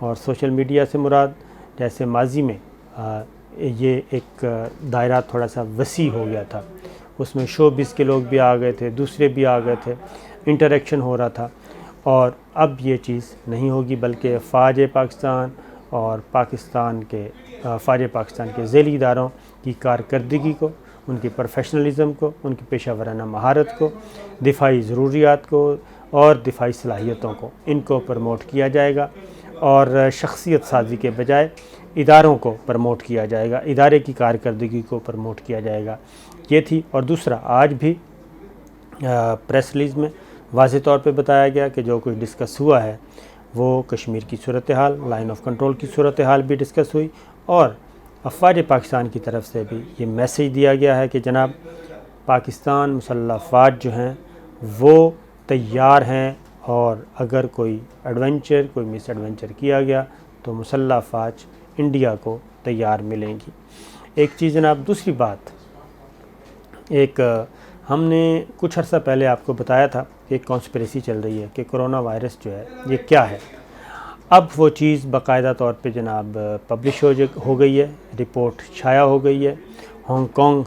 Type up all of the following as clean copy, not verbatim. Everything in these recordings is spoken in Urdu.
اور سوشل میڈیا سے مراد جیسے ماضی میں یہ ایک دائرہ تھوڑا سا وسیع ہو گیا تھا، اس میں شوبز کے لوگ بھی آ گئے تھے، دوسرے بھی آ گئے تھے، انٹریکشن ہو رہا تھا، اور اب یہ چیز نہیں ہوگی، بلکہ فوج پاکستان اور فوج پاکستان کے ذیلی اداروں کی کارکردگی کو، ان کی پروفیشنلزم کو، ان کی پیشہ ورانہ مہارت کو، دفاعی ضروریات کو اور دفاعی صلاحیتوں کو، ان کو پروموٹ کیا جائے گا، اور شخصیت سازی کے بجائے اداروں کو پروموٹ کیا جائے گا، ادارے کی کارکردگی کو پروموٹ کیا جائے گا، یہ تھی۔ اور دوسرا، آج بھی پریس ریلیز میں واضح طور پہ بتایا گیا کہ جو کچھ ڈسکس ہوا ہے وہ کشمیر کی صورتحال، لائن آف کنٹرول کی صورتحال بھی ڈسکس ہوئی، اور افواج پاکستان کی طرف سے بھی یہ میسیج دیا گیا ہے کہ جناب پاکستان مسلح افواج جو ہیں وہ تیار ہیں، اور اگر کوئی ایڈونچر، کوئی مس ایڈونچر کیا گیا تو مسلح افواج انڈیا کو تیار ملیں گی۔ ایک چیز جناب، دوسری بات، ہم نے کچھ عرصہ پہلے آپ کو بتایا تھا کہ ایک کانسپریسی چل رہی ہے کہ کرونا وائرس جو ہے یہ کیا ہے۔ اب وہ چیز باقاعدہ طور پہ جناب پبلش ہو گئی ہے، رپورٹ شائع ہو گئی ہے، ہانگ کانگ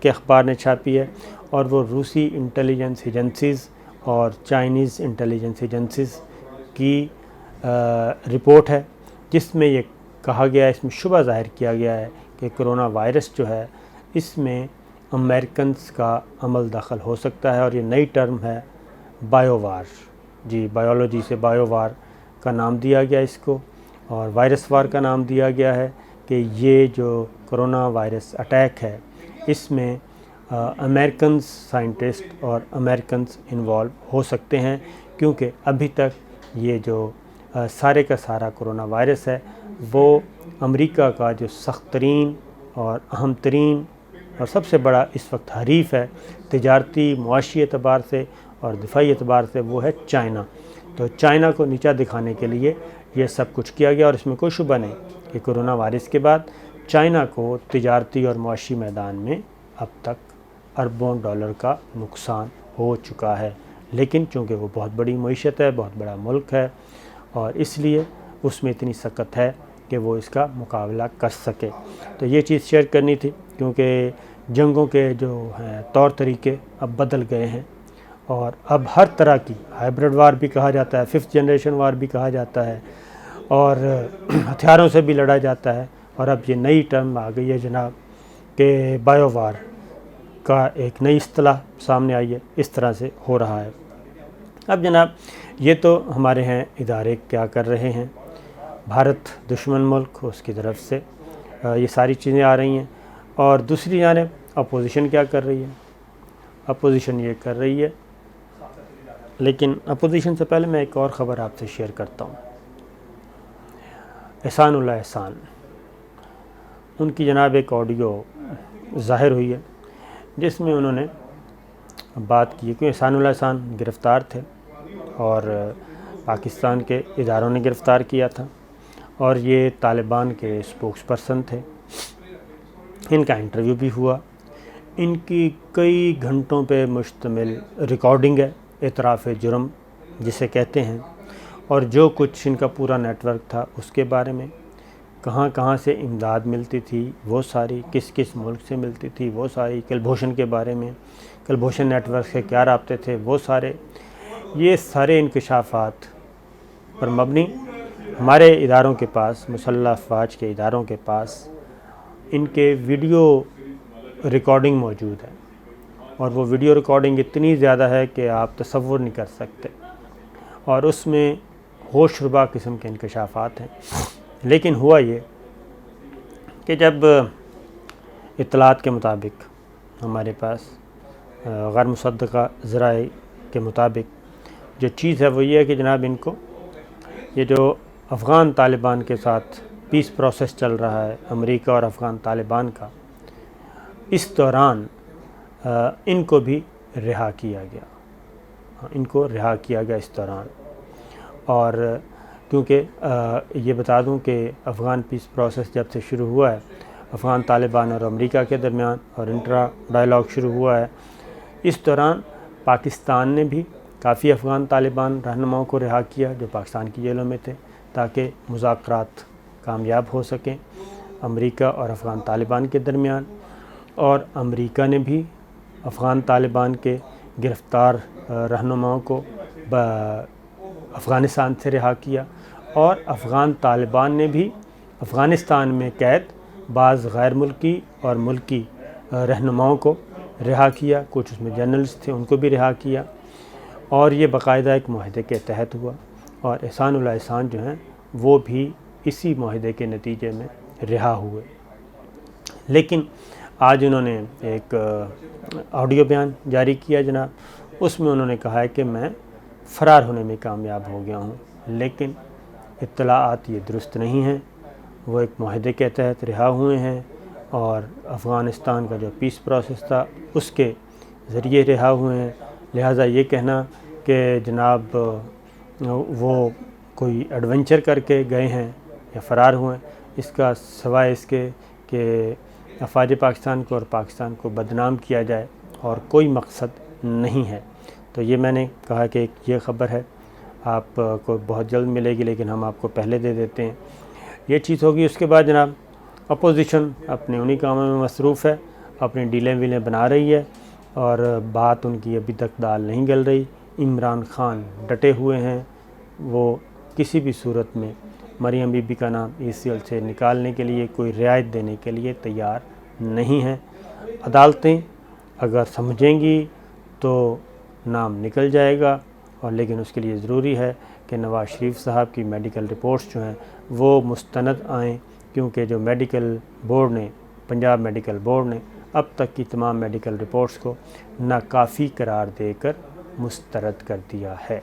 کے اخبار نے چھاپی ہے، اور وہ روسی انٹیلیجنس ایجنسیز اور چائنیز انٹیلیجنس ایجنسیز کی رپورٹ ہے، جس میں یہ کہا گیا ہے، اس میں شبہ ظاہر کیا گیا ہے کہ کرونا وائرس جو ہے اس میں امریکنز کا عمل دخل ہو سکتا ہے، اور یہ نئی ٹرم ہے بائیو وار، جی بائیولوجی سے بائیو وار کا نام دیا گیا اس کو، اور وائرس وار کا نام دیا گیا ہے کہ یہ جو کرونا وائرس اٹیک ہے اس میں امریکنز سائنٹسٹ اور امریکنز انوالو ہو سکتے ہیں، کیونکہ ابھی تک یہ جو سارے کا سارا کرونا وائرس ہے وہ امریکہ کا جو سخت ترین اور اہم ترین اور سب سے بڑا اس وقت حریف ہے تجارتی، معاشی اعتبار سے اور دفاعی اعتبار سے، وہ ہے چائنا۔ تو چائنا کو نیچا دکھانے کے لیے یہ سب کچھ کیا گیا، اور اس میں کوئی شبہ نہیں کہ کرونا وائرس کے بعد چائنا کو تجارتی اور معاشی میدان میں اب تک اربوں ڈالر کا نقصان ہو چکا ہے، لیکن چونکہ وہ بہت بڑی معیشت ہے، بہت بڑا ملک ہے، اور اس لیے اس میں اتنی سکت ہے کہ وہ اس کا مقابلہ کر سکے۔ تو یہ چیز شیئر کرنی تھی، کیونکہ جنگوں کے جو ہیں طور طریقے اب بدل گئے ہیں، اور اب ہر طرح کی ہائبرڈ وار بھی کہا جاتا ہے، 5th جنریشن وار بھی کہا جاتا ہے، اور ہتھیاروں سے بھی لڑا جاتا ہے، اور اب یہ نئی ٹرم آ گئی ہے جناب کہ بائیو وار کا ایک نئی اصطلاح سامنے آئی ہے، اس طرح سے ہو رہا ہے۔ اب جناب یہ تو ہمارے ہیں ادارے کیا کر رہے ہیں، بھارت دشمن ملک، اس کی طرف سے یہ ساری چیزیں آ رہی ہیں، اور دوسری جانب اپوزیشن کیا کر رہی ہے؟ اپوزیشن یہ کر رہی ہے، لیکن اپوزیشن سے پہلے میں ایک اور خبر آپ سے شیئر کرتا ہوں۔ احسان اللہ احسان، ان کی جناب ایک آڈیو ظاہر ہوئی ہے جس میں انہوں نے بات کی ہے کہ احسان اللہ احسان گرفتار تھے، اور پاکستان کے اداروں نے گرفتار کیا تھا، اور یہ طالبان کے اسپوکس پرسن تھے۔ ان کا انٹرویو بھی ہوا، ان کی کئی گھنٹوں پہ مشتمل ریکارڈنگ ہے، اعتراف جرم جسے کہتے ہیں، اور جو کچھ ان کا پورا نیٹ ورک تھا اس کے بارے میں، کہاں کہاں سے امداد ملتی تھی وہ ساری، کس کس ملک سے ملتی تھی وہ ساری، کلبھوشن کے بارے میں، کلبھوشن نیٹ ورک سے کیا رابطے تھے وہ سارے، یہ سارے انکشافات پر مبنی ہمارے اداروں کے پاس، مسلح افواج کے اداروں کے پاس ان کے ویڈیو ریکارڈنگ موجود ہے، اور وہ ویڈیو ریکارڈنگ اتنی زیادہ ہے کہ آپ تصور نہیں کر سکتے، اور اس میں ہوش ربا قسم کے انکشافات ہیں۔ لیکن ہوا یہ کہ جب اطلاعات کے مطابق ہمارے پاس غیر مصدقہ ذرائع کے مطابق جو چیز ہے وہ یہ ہے کہ جناب ان کو یہ جو افغان طالبان کے ساتھ پیس پروسیس چل رہا ہے، امریکہ اور افغان طالبان کا، اس دوران ان کو بھی رہا کیا گیا، ان کو رہا کیا گیا اس دوران۔ اور کیونکہ یہ بتا دوں کہ افغان پیس پروسیس جب سے شروع ہوا ہے، افغان طالبان اور امریکہ کے درمیان، اور انٹرا ڈائلاگ شروع ہوا ہے، اس دوران پاکستان نے بھی کافی افغان طالبان رہنماؤں کو رہا کیا جو پاکستان کی جیلوں میں تھے، تاکہ مذاکرات کامیاب ہو سکیں امریکہ اور افغان طالبان کے درمیان، اور امریکہ نے بھی افغان طالبان کے گرفتار رہنماؤں کو افغانستان سے رہا کیا، اور افغان طالبان نے بھی افغانستان میں قید بعض غیر ملکی اور ملکی رہنماؤں کو رہا کیا، کچھ اس میں جرنلسٹ تھے ان کو بھی رہا کیا، اور یہ باقاعدہ ایک معاہدے کے تحت ہوا، اور احسان اللہ احسان جو ہیں وہ بھی اسی معاہدے کے نتیجے میں رہا ہوئے۔ لیکن آج انہوں نے ایک آڈیو بیان جاری کیا جناب، اس میں انہوں نے کہا ہے کہ میں فرار ہونے میں کامیاب ہو گیا ہوں، لیکن اطلاعات یہ درست نہیں ہیں، وہ ایک معاہدے کے تحت رہا ہوئے ہیں اور افغانستان کا جو پیس پروسیس تھا اس کے ذریعے رہا ہوئے ہیں، لہٰذا یہ کہنا کہ جناب وہ کوئی ایڈونچر کر کے گئے ہیں یا فرار ہوئے ہیں، اس کا سوائے اس کے کہ افواج پاکستان کو اور پاکستان کو بدنام کیا جائے اور کوئی مقصد نہیں ہے۔ تو یہ میں نے کہا کہ یہ خبر ہے، آپ کو بہت جلد ملے گی لیکن ہم آپ کو پہلے دے دیتے ہیں۔ یہ چیز ہوگی۔ اس کے بعد جناب اپوزیشن اپنے انہی کاموں میں مصروف ہے، اپنی ڈیلیں ویلیں بنا رہی ہے، اور بات ان کی ابھی تک دال نہیں گل رہی۔ عمران خان ڈٹے ہوئے ہیں، وہ کسی بھی صورت میں مریم بی بی کا نام ECL سے نکالنے کے لیے، کوئی رعایت دینے کے لیے تیار نہیں ہیں۔ عدالتیں اگر سمجھیں گی تو نام نکل جائے گا، اور لیکن اس کے لیے ضروری ہے کہ نواز شریف صاحب کی میڈیکل رپورٹس جو ہیں وہ مستند آئیں، کیونکہ جو میڈیکل بورڈ نے، پنجاب میڈیکل بورڈ نے اب تک کی تمام میڈیکل رپورٹس کو ناکافی قرار دے کر مسترد کر دیا ہے۔